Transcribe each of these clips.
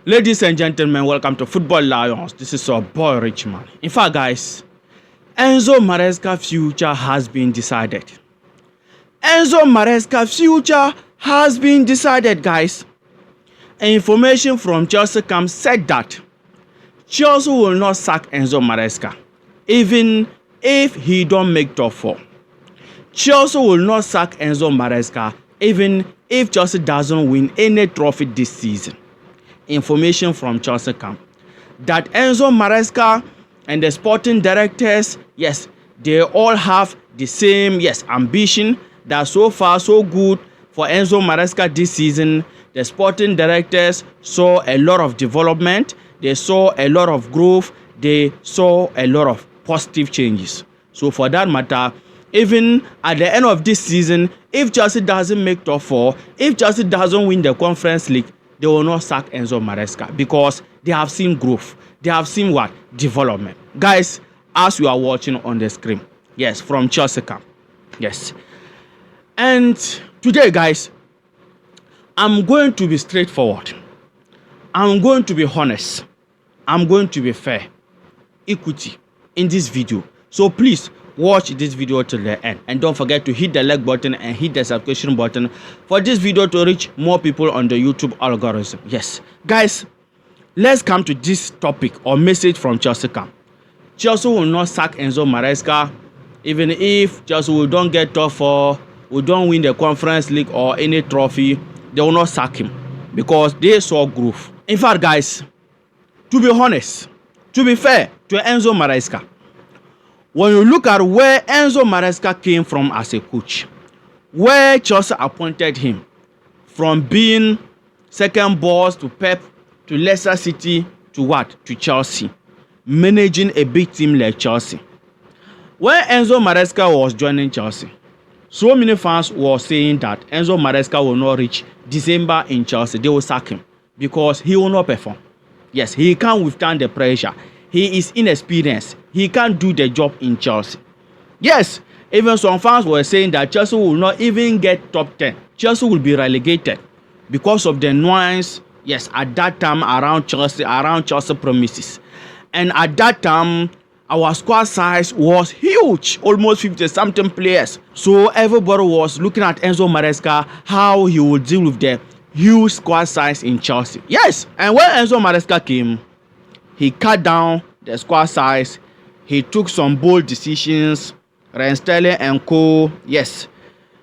Ladies and gentlemen, welcome to Football Lions. This is our boy Richman. In fact, guys, Enzo Maresca's future has been decided. Enzo Maresca's future has been decided, guys. Information from Chelsea camp said that Chelsea will not sack Enzo Maresca, even if he don't make top 4. Chelsea will not sack Enzo Maresca, even if Chelsea doesn't win any trophy this season. Information from Chelsea camp that Enzo Maresca and the sporting directors, yes, they all have the same, ambition. That so far so good for Enzo Maresca this season. The sporting directors saw a lot of development. They saw a lot of growth. They saw a lot of positive changes. So for that matter, even at the end of this season, if Chelsea doesn't make top 4, if Chelsea doesn't win the Conference League, they will not sack Enzo Maresca because they have seen growth. They have seen what? Development. Guys, as you are watching on the screen, yes, from Chelsea camp, yes. And today, guys, I'm going to be straightforward. I'm going to be honest. I'm going to be fair. Equity in this video. So please, watch this video till the end and don't forget to hit the like button and hit the subscription button for this video to reach more people on the YouTube algorithm. Yes, guys, let's come to this topic or message from Chelsea camp. Chelsea will not sack Enzo Maresca, even if Chelsea will don't get top 4, will don't win the Conference League or any trophy. They will not sack him because they saw growth. In fact, guys, to be honest, to be fair to Enzo Maresca, when you look at where Enzo Maresca came from as a coach, where Chelsea appointed him, from being second boss to Pep to Leicester City to what? To Chelsea, managing a big team like Chelsea. When Enzo Maresca was joining Chelsea, so many fans were saying that Enzo Maresca will not reach December in Chelsea. They will sack him because he will not perform. Yes, he can't withstand the pressure. He is inexperienced. He can't do the job in Chelsea. Yes, even some fans were saying that Chelsea will not even get top 10. Chelsea will be relegated because of the noise, yes, at that time around Chelsea premises. And at that time, our squad size was huge, almost 50-something players. So everybody was looking at Enzo Maresca, how he would deal with the huge squad size in Chelsea. Yes, and when Enzo Maresca came, he cut down the squad size. He took some bold decisions. Sterling and co, yes,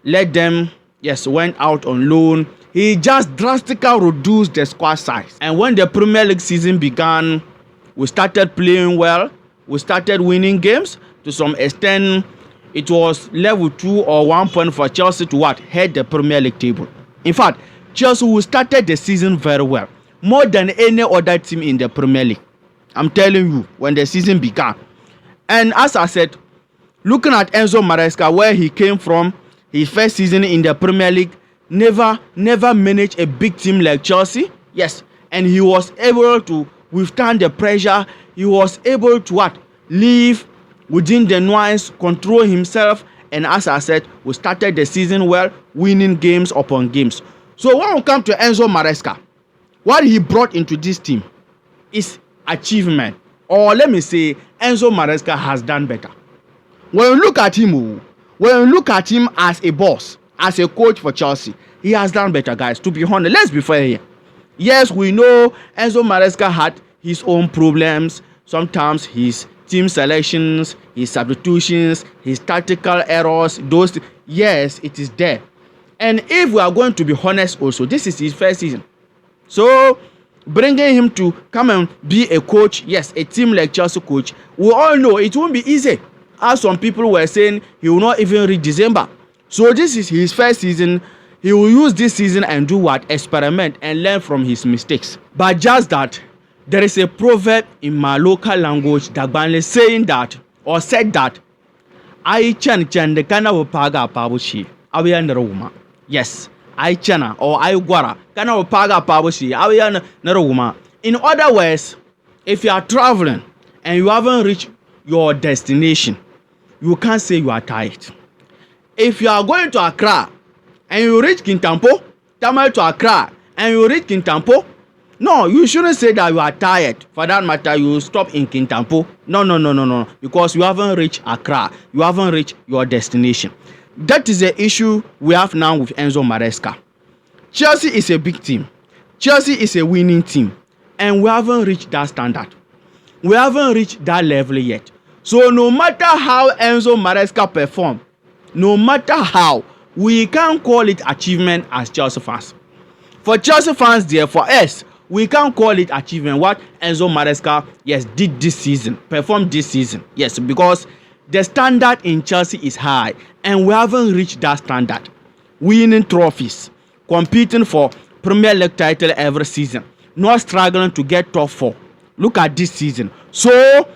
let them, yes, went out on loan. He just drastically reduced the squad size. And when the Premier League season began, we started playing well. We started winning games. To some extent, it was level 2 or 1 point for Chelsea to what? Head the Premier League table. In fact, Chelsea started the season very well, more than any other team in the Premier League. I'm telling you, when the season began. And as I said, looking at Enzo Maresca, where he came from, his first season in the Premier League, never managed a big team like Chelsea. Yes, and he was able to withstand the pressure. He was able to what? Live within the noise, control himself. And as I said, we started the season well, winning games upon games. So when we come to Enzo Maresca, what he brought into this team is achievement, or let me say Enzo Maresca has done better. When you look at him, as a boss, as a coach for Chelsea, he has done better, guys. To be honest, let's be fair here. Yes, we know Enzo Maresca had his own problems. Sometimes his team selections, his substitutions, his tactical errors, those, yes, it is there. And if we are going to be honest also, this is his first season. So bringing him to come and be a coach, yes, a team like Chelsea coach, we all know it won't be easy. As some people were saying, he will not even reach December. So this is his first season. He will use this season and do what? Experiment and learn from his mistakes. But just that, there is a proverb in my local language, Dagbani, saying that, or said that, I chan the kana paga pabushi, awiya naruma. Yes, I chana or I guara, kana paga pabushi, awiya naruma. In other words, if you are traveling and you haven't reached your destination, you can't say you are tired. If you are going to Accra and you reach Kintampo, Tamale to Accra and you reach Kintampo, No, you shouldn't say that you are tired. For that matter, you stop in Kintampo. No. Because you haven't reached Accra. You haven't reached your destination. That is the issue we have now with Enzo Maresca. Chelsea is a big team. Chelsea is a winning team. And we haven't reached that standard. We haven't reached that level yet. So no matter how Enzo Maresca perform, no matter how, we can't call it achievement as Chelsea fans. For Chelsea fans there, for us, we can't call it achievement what Enzo Maresca did this season, performed this season. Yes, because the standard in Chelsea is high and we haven't reached that standard. Winning trophies, competing for Premier League title every season, not struggling to get top 4. Look at this season. So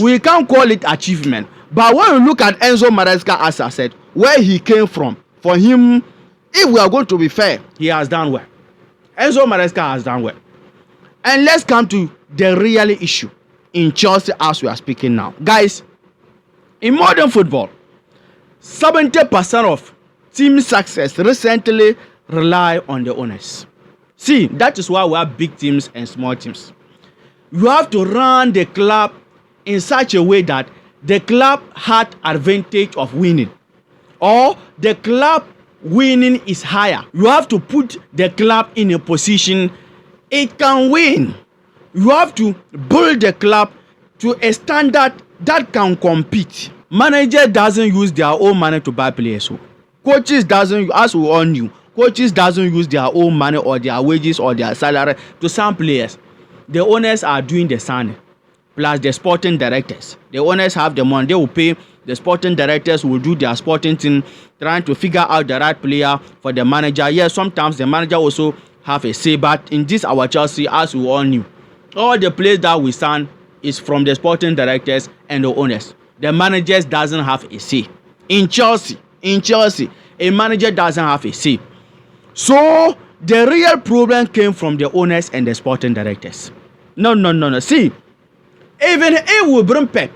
we can't call it achievement. But when you look at Enzo Maresca, as I said, where he came from, for him, if we are going to be fair, he has done well. Enzo Maresca has done well. And let's come to the real issue in Chelsea as we are speaking now. Guys, in modern football, 70% of team success recently rely on the owners. See, that is why we have big teams and small teams. You have to run the club in such a way that the club had advantage of winning, or the club winning is higher. You have to put the club in a position it can win. You have to build the club to a standard that can compete. Manager doesn't use their own money to buy players. So coaches doesn't, as we all knew, coaches doesn't use their own money or their wages or their salary to sign players. The owners are doing the signing, plus the sporting directors. The owners have the money, they will pay. The sporting directors will do their sporting thing, trying to figure out the right player for the manager. Yes, sometimes the manager also have a say, but in this our Chelsea, as we all knew, all the players that we sign is from the sporting directors and the owners. The managers doesn't have a say. In Chelsea, a manager doesn't have a say. So the real problem came from the owners and the sporting directors. No. See, even if we bring Pep,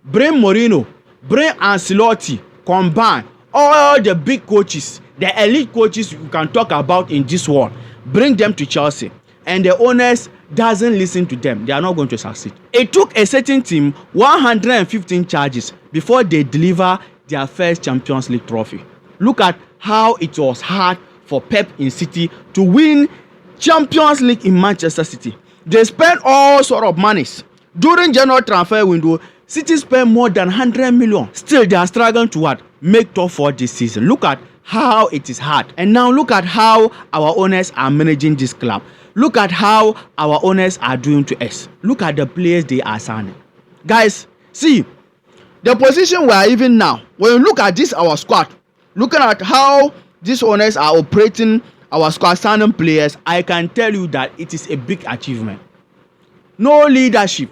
bring Mourinho, bring Ancelotti, combine all the big coaches, the elite coaches you can talk about in this world, bring them to Chelsea, and the owners doesn't listen to them, they are not going to succeed. It took a certain team 115 charges before they deliver their first Champions League trophy. Look at how it was hard for Pep in City to win Champions League in Manchester City. They spent all sort of monies. During January transfer window, City spent more than 100 million. Still, they are struggling to what? Make top 4 this season. Look at how it is hard. And now look at how our owners are managing this club. Look at how our owners are doing to us. Look at the players they are signing. Guys, see, the position we are even now, when you look at this, our squad, looking at how these owners are operating our squad, signing players, I can tell you that it is a big achievement. No leadership,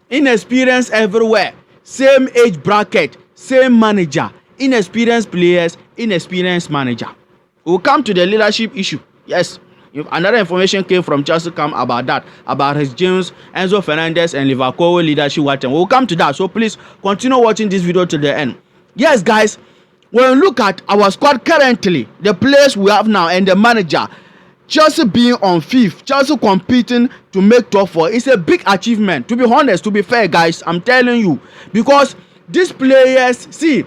inexperience everywhere, same age bracket, same manager, inexperienced players, inexperienced manager. We'll come to the leadership issue. Yes, if another information came from Chelsea come about that, about his James, Enzo Fernandez and Liverpool leadership. We'll come to that. So please continue watching this video to the end. Yes, guys, when you look at our squad currently, the players we have now and the manager, Chelsea being on 5th, Chelsea competing to make top 4, it's a big achievement. To be honest, to be fair, guys, I'm telling you, because these players, see,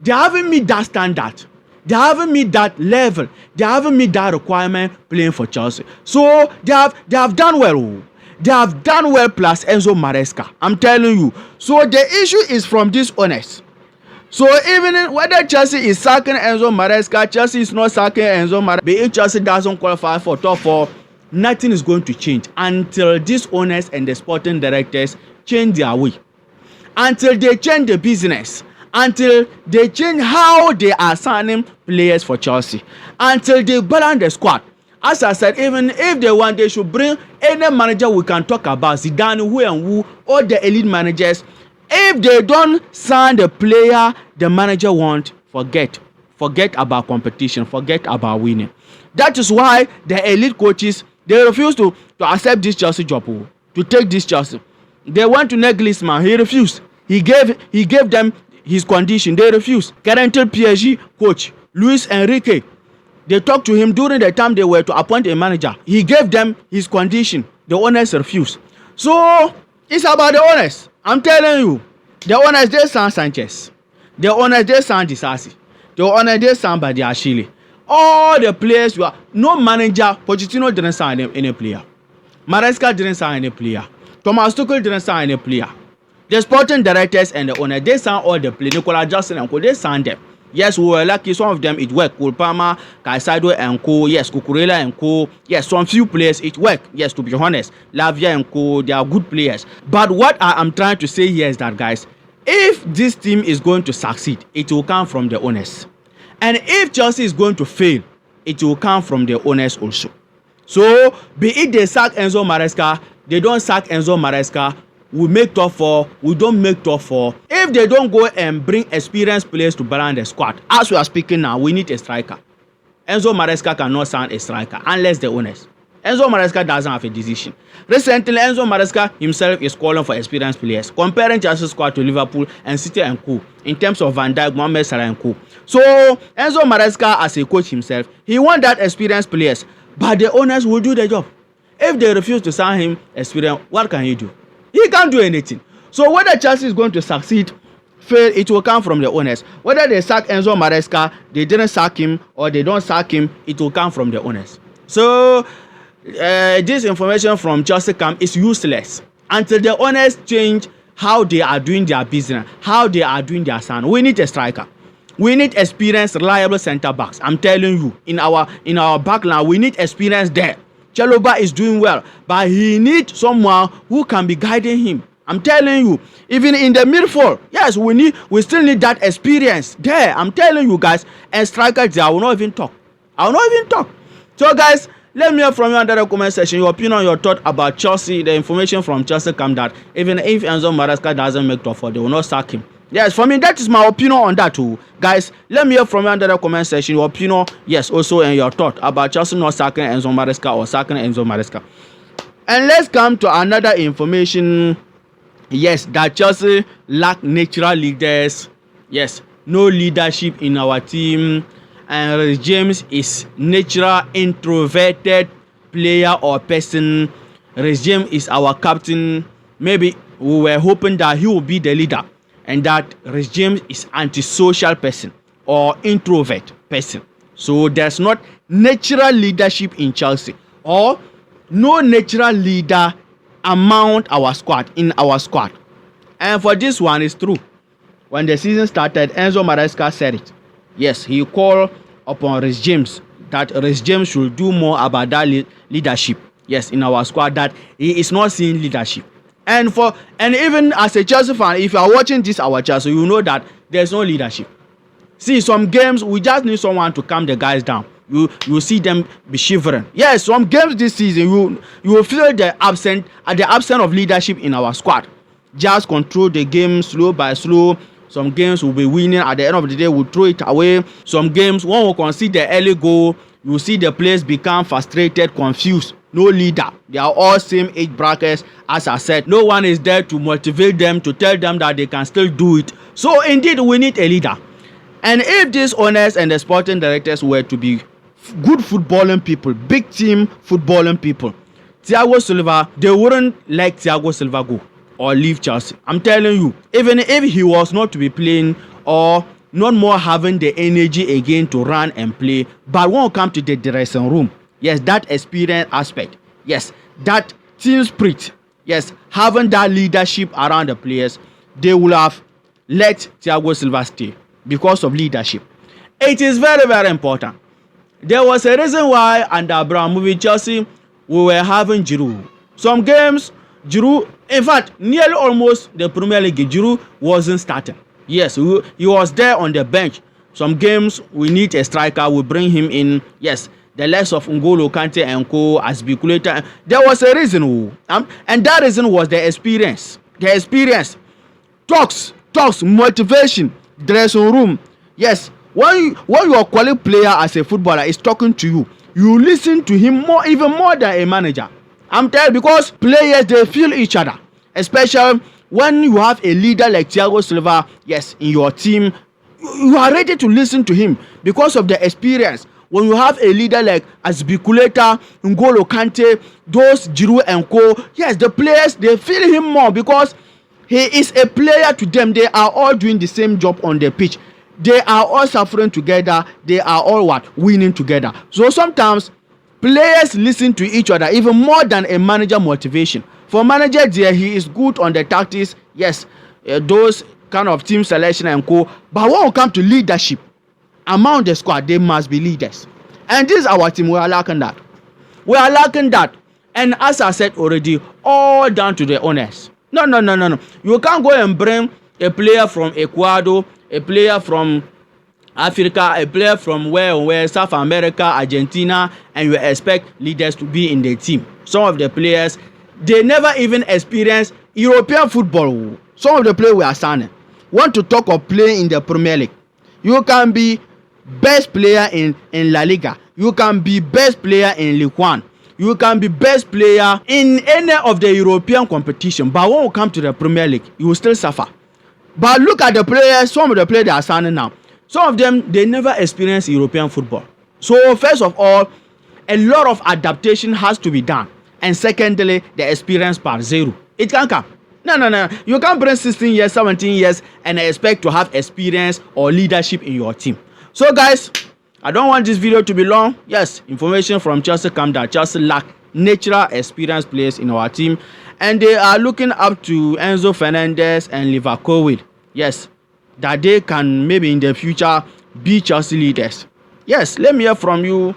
they haven't meet that standard. They haven't meet that level. They haven't meet that requirement playing for Chelsea. So they have done well. They have done well plus Enzo Maresca. I'm telling you. So the issue is from these owners. So even whether Chelsea is sacking Enzo Maresca, Chelsea is not sacking Enzo Maresca, but if Chelsea doesn't qualify for top 4, nothing is going to change until these owners and the sporting directors change their way. Until they change the business. Until they change how they are signing players for Chelsea. Until they balance the squad. As I said, even if they want, they should bring any manager we can talk about, Zidane, who, all the elite managers. If they don't sign the player the manager wants, forget about competition, forget about winning. That is why the elite coaches, they refuse to accept this Chelsea job, to take this Chelsea. They went to Nagelsmann, he refused. He gave them his condition, they refused. Currently PSG coach Luis Enrique, They talked to him during the time they were to appoint a manager. He gave them his condition. The owners refused. So it's about the owners. I'm telling you, the owners, they signed Sanchez. The owners, they signed Disasi. The owners, they signed Badiashile. All the players, no manager. Pochettino didn't sign any player. Maresca didn't sign any player. Thomas Tuchel didn't sign any player. The sporting directors and the owners, they signed all the players. Nicola Jackson and Co, they signed them. Yes, we were lucky. Some of them it worked. Kulpama, Caicedo and Co. Yes, Cucurella and Co. Yes, some few players it worked. Yes, to be honest, Lavia and Co. They are good players. But what I am trying to say here is that, guys, if this team is going to succeed, it will come from the owners. And if Chelsea is going to fail, it will come from the owners also. So, be it they sack Enzo Maresca, they don't sack Enzo Maresca, we make top 4, we don't make top 4. If they don't go and bring experienced players to balance the squad, as we are speaking now, we need a striker. Enzo Maresca cannot sign a striker unless the owners. Enzo Maresca doesn't have a decision. Recently, Enzo Maresca himself is calling for experienced players, comparing Chelsea's squad to Liverpool and City and Co. in terms of Van Dijk, Mohamed Salah and Co. So, Enzo Maresca, as a coach himself, he wants that experienced players, but the owners will do the job. If they refuse to sign him experienced, what can he do? He can't do anything. So, whether Chelsea is going to succeed, fail, it will come from the owners. Whether they sack Enzo Maresca, they didn't sack him, or they don't sack him, it will come from the owners. So, this information from Chelsea camp is useless until the owners change how they are doing their business, how they are doing their sound. We need a striker. We need experienced, reliable centre backs. I'm telling you, in our backline, we need experience there. Chalobah is doing well, but he needs someone who can be guiding him. I'm telling you, even in the midfield, yes, we still need that experience there. I'm telling you guys, and strikers, I will not even talk. So guys, let me hear from you under the comment section your opinion, your thought about Chelsea, the information from Chelsea come that even if Enzo Maresca doesn't make top 4, they will not sack him. Yes, for me, that is my opinion on that too. Guys, let me hear from you under the comment section your opinion, yes, also and your thought about Chelsea not sacking Enzo Maresca or sacking Enzo Maresca. And let's come to another information. Yes, that Chelsea lack natural leaders. Yes, no leadership in our team. And Reece James is natural introverted player or person. Reece James is our captain. Maybe we were hoping that he will be the leader, and that Reece James is antisocial person or introvert person. So there's not natural leadership in Chelsea, or no natural leader among our squad, in our squad. And for this one, it's true. When the season started, Enzo Maresca said it. Yes, he called upon Reece James that Reece James should do more about that leadership. Yes, in our squad, that he is not seeing leadership. And even as a Chelsea fan, if you are watching this our Chelsea, you know that there's no leadership. See, some games we just need someone to calm the guys down. You see them be shivering. Yes, some games this season you will feel the absence of leadership in our squad. Just control the game slow by slow. Some games will be winning. At the end of the day, we'll throw it away. Some games, one will concede the early goal. You see the players become frustrated, confused. No leader. They are all same age brackets. As I said, no one is there to motivate them, to tell them that they can still do it. So indeed, we need a leader. And if these owners and the sporting directors were to be good footballing people, big team footballing people, Thiago Silva, they wouldn't let Thiago Silva go or leave Chelsea. I'm telling you, even if he was not to be playing or not more having the energy again to run and play, but when it comes to the dressing room, yes, that experience aspect, yes, that team spirit, yes, having that leadership around the players, they will have let Thiago Silva stay because of leadership. It is very, very important. There was a reason why under Abramovich Chelsea, we were having Giroud. Some games, Giroud, in fact, nearly almost the Premier League, Giroud wasn't starting. Yes, he was there on the bench. Some games, we need a striker, we bring him in. Yes, the likes of N'Golo Kante and Co. as speculator. There was a reason, and that reason was the experience. The experience. Talks, motivation, dressing room. Yes, when your quality player as a footballer is talking to you, you listen to him even more than a manager. I'm telling you, because players, they feel each other. Especially when you have a leader like Thiago Silva, yes, in your team, you are ready to listen to him because of the experience. when you have a leader like Azpilicueta, N'Golo Kante, those Giroud and co, yes, the players, they feel him more because he is a player to them. They are all doing the same job on the pitch. They are all suffering together. They are all winning together. So sometimes players listen to each other even more than a manager motivation. For manager there, he is good on the tactics, yes, those kind of team selection and co. But when it comes to leadership, among the squad, they must be leaders. And this is our team. We are lacking that. We are lacking that. And as I said already, all down to the owners. No. You can't go and bring a player from Ecuador, a player from Africa, a player from where South America, Argentina, and you expect leaders to be in the team. Some of the players, they never even experience European football. Some of the players we are signing want to talk of playing in the Premier League. You can be best player in La Liga. You can be best player in Ligue 1. You can be best player in any of the European competition. But when you come to the Premier League, you will still suffer. But look at the players, some of the players they are signing now. Some of them, they never experience European football. So first of all, a lot of adaptation has to be done. And secondly, the experience part, zero. It can't come. No. You can't bring 16 years, 17 years and expect to have experience or leadership in your team. So guys, I don't want this video to be long. Yes, information from Chelsea come that Chelsea lack natural experienced players in our team. And they are looking up to Enzo Fernandez and Liverpool. Yes, that they can maybe in the future be Chelsea leaders. Yes, let me hear from you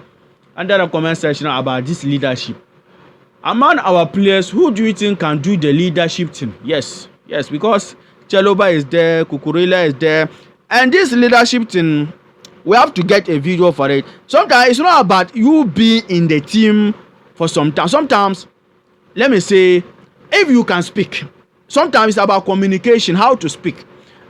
under the comment section about this leadership. Among our players, who do you think can do the leadership thing? Yes, because Chalobah is there, Cucurella is there. And this leadership thing, we have to get a video for it. Sometimes it's not about you being in the team for some time. Sometimes, let me say, if you can speak, sometimes it's about communication, how to speak.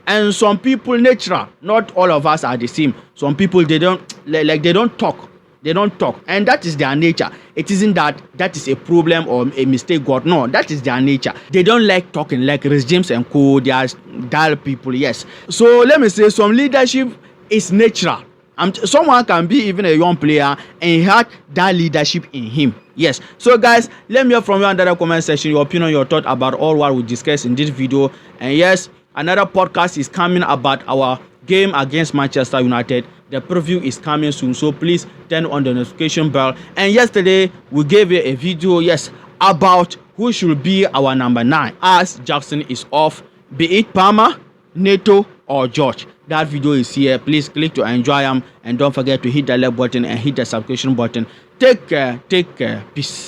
And some people natural, not all of us are the same. Some people they don't talk. They don't talk, and that is their nature. It isn't that is a problem or a mistake. God, no, that is their nature. They don't like talking, like Rhys James and co. They are dull people. Yes. So let me say, some leadership is natural. Someone can be even a young player and he had that leadership in him. Yes. So guys, let me hear from you under the comment section your opinion, your thought about all what we discussed in this video. And yes, another podcast is coming about our game against Manchester United. The preview is coming soon, so please turn on the notification bell. And yesterday we gave you a video, yes, about who should be our number 9 as Jackson is off, be it Palmer, Neto or George. That video is here. Please click to enjoy them and don't forget to hit the like button and hit the subscription button. Take care, peace.